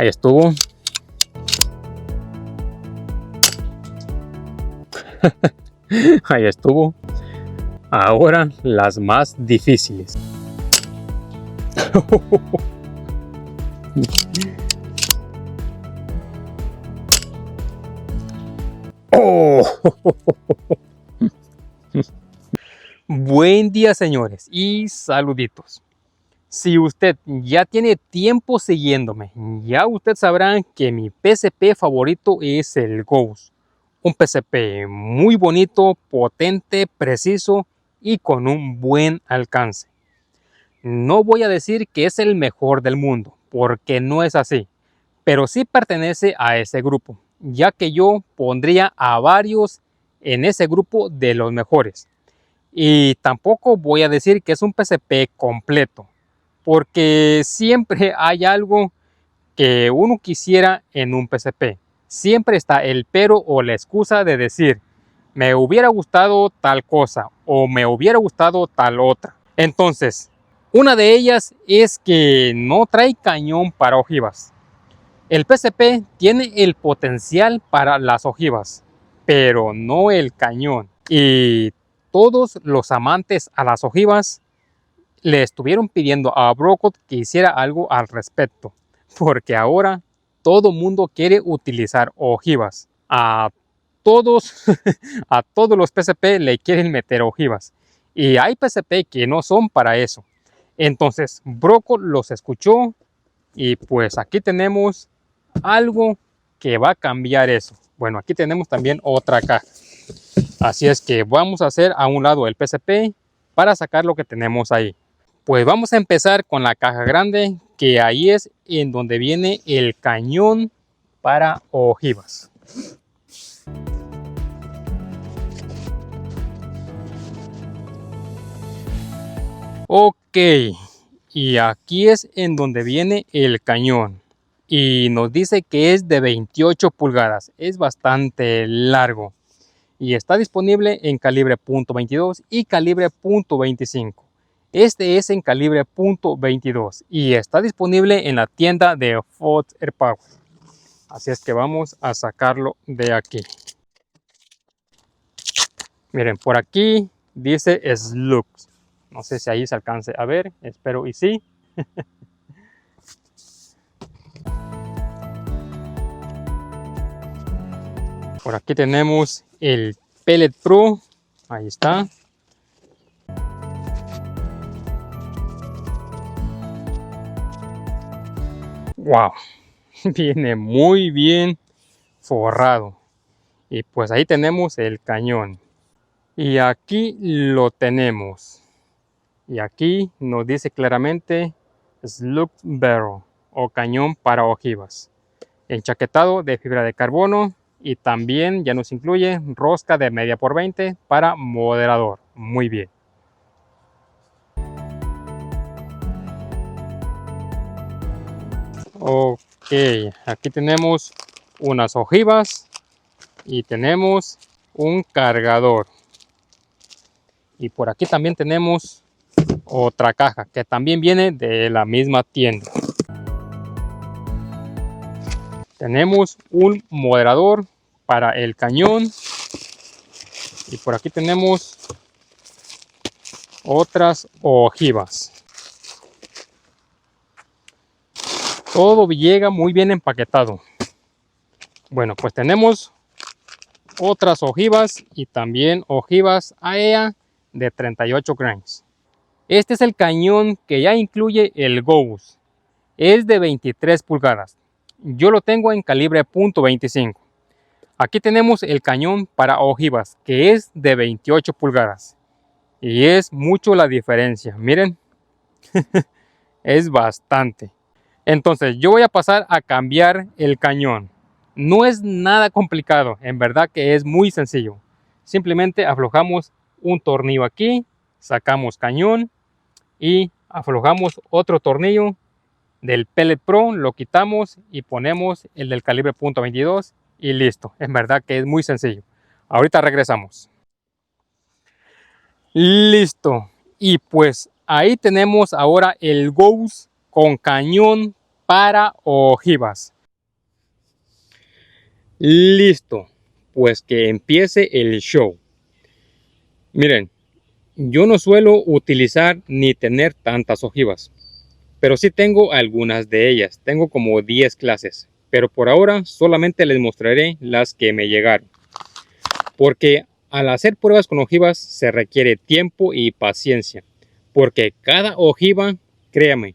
Ahí estuvo. Ahí estuvo. Ahora las más difíciles. ¡Oh! Buen día, señores, y saluditos. Si usted ya tiene tiempo siguiéndome, ya usted sabrá que mi PSP favorito es el Ghost. Un PSP muy bonito, potente, preciso y con un buen alcance. No voy a decir que es el mejor del mundo, porque no es así, pero sí pertenece a ese grupo, ya que yo pondría a varios en ese grupo de los mejores. Y tampoco voy a decir que es un PSP completo, porque siempre hay algo que uno quisiera en un PSP. Siempre está el pero o la excusa de decir, me hubiera gustado tal cosa o me hubiera gustado tal otra. Entonces, una de ellas es que no trae cañón para ojivas. El PSP tiene el potencial para las ojivas, pero no el cañón. Y todos los amantes a las ojivas le estuvieron pidiendo a Broco que hiciera algo al respecto, porque ahora todo mundo quiere utilizar ojivas. A todos, a todos los PSP le quieren meter ojivas. Y hay PSP que no son para eso. Entonces Broco los escuchó y pues aquí tenemos algo que va a cambiar eso. Bueno, aquí tenemos también otra caja. Así es que vamos a hacer a un lado el PSP para sacar lo que tenemos ahí. Pues vamos a empezar con la caja grande, que ahí es en donde viene el cañón para ojivas. Ok, y aquí es en donde viene el cañón. Y nos dice que es de 28 pulgadas, es bastante largo. Y está disponible en calibre .22 y calibre .25. Este es en calibre .22 y está disponible en la tienda de Fox Airpower. Así es que vamos a sacarlo de aquí. Miren, por aquí dice Slux. No sé si ahí se alcance a ver, espero y sí. Por aquí tenemos el Pellet Pro. Ahí está. Wow, viene muy bien forrado. Y pues ahí tenemos el cañón. Y aquí lo tenemos. Y aquí nos dice claramente Slug Barrel o cañón para ojivas. Enchaquetado de fibra de carbono y también ya nos incluye rosca de media por 20 para moderador. Muy bien. Ok, aquí tenemos unas ojivas y tenemos un cargador. Y por aquí también tenemos otra caja que también viene de la misma tienda. Tenemos un moderador para el cañón y por aquí tenemos otras ojivas. Todo llega muy bien empaquetado. Bueno, pues tenemos otras ojivas y también ojivas AEA de 38 grams. Este es el cañón que ya incluye el Ghost. Es de 23 pulgadas. Yo lo tengo en calibre .25. Aquí tenemos el cañón para ojivas, que es de 28 pulgadas. Y es mucho la diferencia. Miren, es bastante. Entonces yo voy a pasar a cambiar el cañón. No es nada complicado, en verdad que es muy sencillo. Simplemente aflojamos un tornillo aquí, sacamos cañón y aflojamos otro tornillo del Pellet Pro, lo quitamos y ponemos el del calibre .22 y listo. En verdad que es muy sencillo. Ahorita regresamos. Listo. Y pues ahí tenemos ahora el Ghost con cañón para ojivas. Listo, pues que empiece el show. Miren, yo no suelo utilizar ni tener tantas ojivas, pero sí tengo algunas de ellas. Tengo como 10 clases, pero por ahora solamente les mostraré las que me llegaron. Porque al hacer pruebas con ojivas se requiere tiempo y paciencia, porque cada ojiva, créame,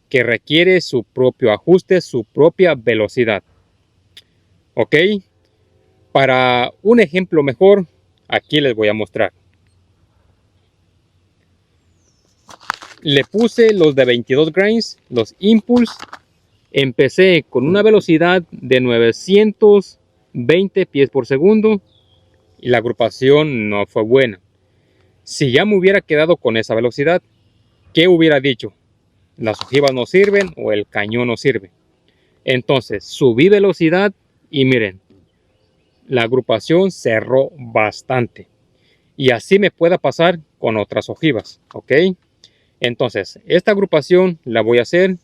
que requiere su propio ajuste, su propia velocidad. ¿Ok? Para un ejemplo mejor, aquí les voy a mostrar. Le puse los de 22 grains, los Impulse. Empecé con una velocidad de 920 pies por segundo y la agrupación no fue buena. Si ya me hubiera quedado con esa velocidad, ¿qué hubiera dicho? Las ojivas no sirven o el cañón no sirve. Entonces subí velocidad y miren, la agrupación cerró bastante. Y así me pueda pasar con otras ojivas, ¿ok? Entonces, esta agrupación la voy a hacer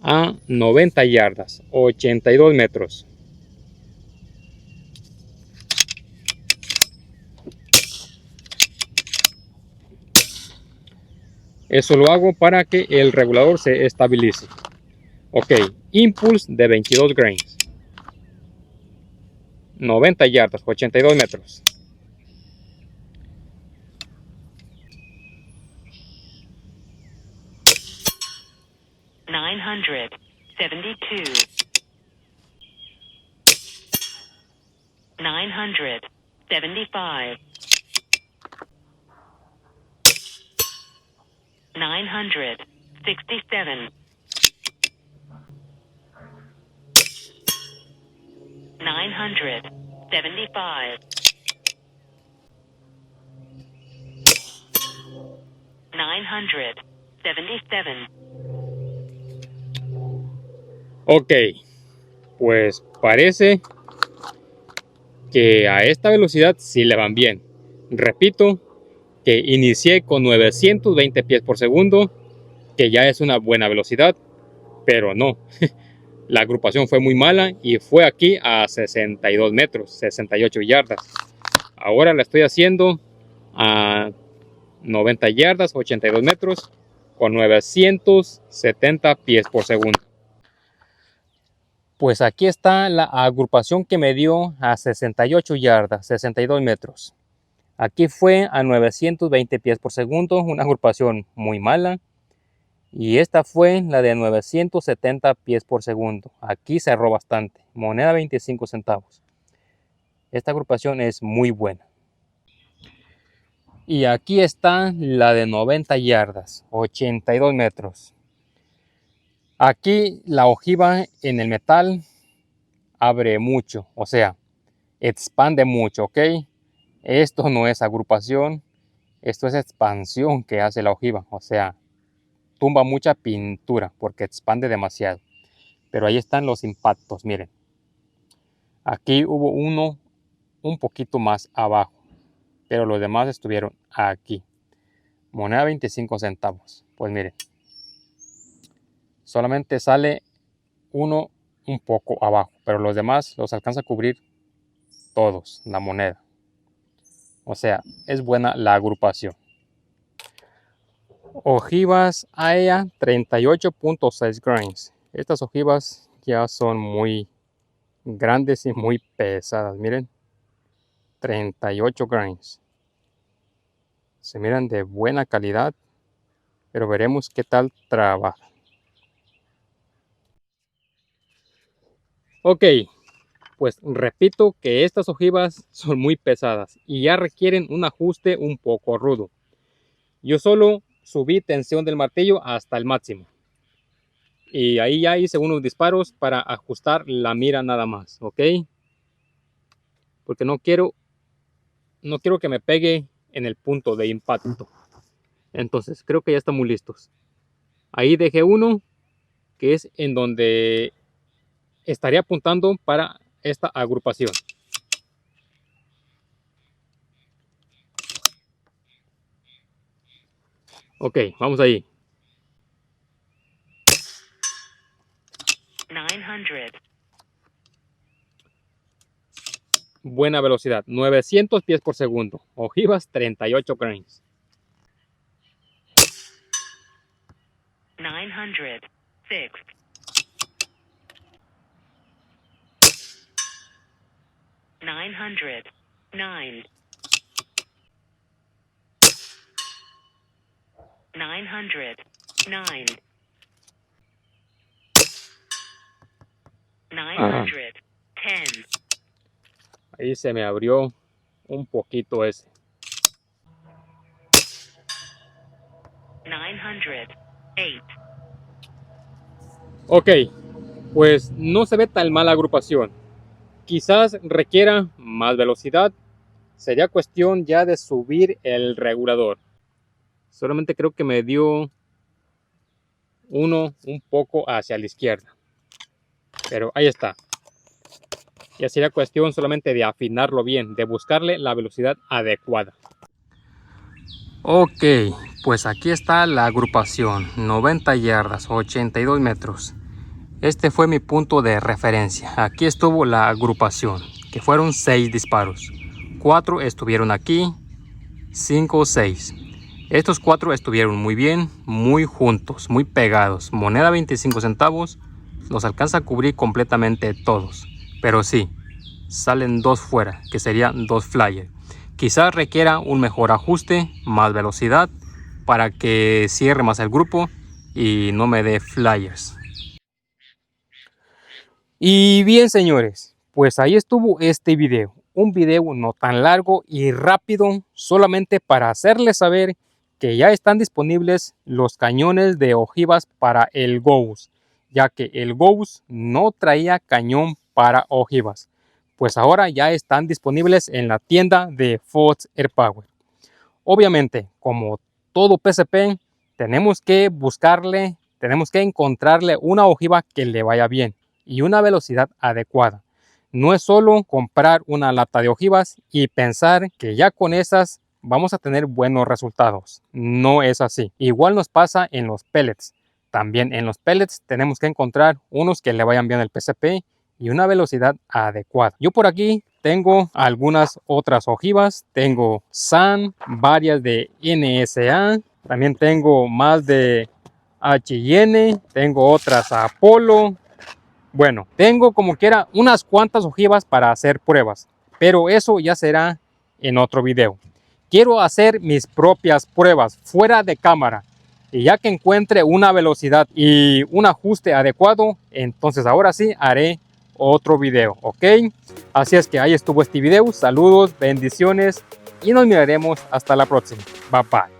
a 90 yardas, 82 metros. Eso lo hago para que el regulador se estabilice. Ok, Impulse de 22 grains. 90 yardas, 82 metros. $975, 967, 975, 977. Ok, pues parece que a esta velocidad sí le van bien. Repito que inicié con 920 pies por segundo, que ya es una buena velocidad, pero no. La agrupación fue muy mala y fue aquí a 62 metros, 68 yardas. Ahora la estoy haciendo a 90 yardas, 82 metros, con 970 pies por segundo. Pues aquí está la agrupación que me dio a 68 yardas, 62 metros. Aquí fue a 920 pies por segundo, una agrupación muy mala. Y esta fue la de 970 pies por segundo. Aquí cerró bastante. Moneda 25 centavos. Esta agrupación es muy buena. Y aquí está la de 90 yardas, 82 metros. Aquí la ojiva en el metal abre mucho, o sea, expande mucho, ¿ok? Esto no es agrupación, esto es expansión que hace la ojiva, o sea, tumba mucha pintura porque expande demasiado. Pero ahí están los impactos, miren. Aquí hubo uno un poquito más abajo, pero los demás estuvieron aquí. Moneda 25 centavos. Pues miren, solamente sale uno un poco abajo, pero los demás los alcanza a cubrir todos, la moneda. O sea, es buena la agrupación. Ojivas AEA 38.6 grains. Estas ojivas ya son muy grandes y muy pesadas. Miren, 38 grains. Se miran de buena calidad, pero veremos qué tal trabaja. Ok, pues repito que estas ojivas son muy pesadas y ya requieren un ajuste un poco rudo. Yo solo subí tensión del martillo hasta el máximo. Y ahí ya hice unos disparos para ajustar la mira nada más, ¿ok? Porque no quiero que me pegue en el punto de impacto. Entonces, creo que ya estamos listos. Ahí dejé uno que es en donde estaría apuntando para esta agrupación. Ok, vamos ahí. 900. Buena velocidad, 900 pies por segundo. Ojivas 38 cranes. 900. 6. 900. 9. 900. 9. 900. 10. Ahí se me abrió un poquito ese. 900. 8. Ok, pues no se ve tan mala agrupación. Quizás requiera más velocidad. Sería cuestión ya de subir el regulador. Solamente creo que me dio uno un poco hacia la izquierda. Pero ahí está. Ya sería cuestión solamente de afinarlo bien, de buscarle la velocidad adecuada. Ok, pues aquí está la agrupación, 90 yardas, 82 metros. Este fue mi punto de referencia. Aquí estuvo la agrupación, que fueron 6 disparos. 4 estuvieron aquí, 5 o 6. Estos 4 estuvieron muy bien, muy juntos, muy pegados. Moneda 25 centavos, los alcanza a cubrir completamente todos. Pero sí, salen 2 fuera, que serían 2 flyers. Quizás requiera un mejor ajuste, más velocidad, para que cierre más el grupo y no me dé flyers. Y bien, señores, pues ahí estuvo este video. Un video no tan largo y rápido, solamente para hacerles saber que ya están disponibles los cañones de ojivas para el Ghost, ya que el Ghost no traía cañón para ojivas. Pues ahora ya están disponibles en la tienda de Fox Air Power. Obviamente, como todo PSP, tenemos que buscarle, tenemos que encontrarle una ojiva que le vaya bien y una velocidad adecuada. No es solo comprar una lata de ojivas y pensar que ya con esas vamos a tener buenos resultados. No es así. Igual nos pasa en los pellets. También en los pellets tenemos que encontrar unos que le vayan bien al PSP y una velocidad adecuada. Yo por aquí tengo algunas otras ojivas. Tengo SAN, varias de NSA. También tengo más de H&N. Tengo otras Apollo. Bueno, tengo como quiera unas cuantas ojivas para hacer pruebas, pero eso ya será en otro video. Quiero hacer mis propias pruebas fuera de cámara y ya que encuentre una velocidad y un ajuste adecuado, entonces ahora sí haré otro video, ¿ok? Así es que ahí estuvo este video. Saludos, bendiciones y nos miraremos hasta la próxima. Bye bye.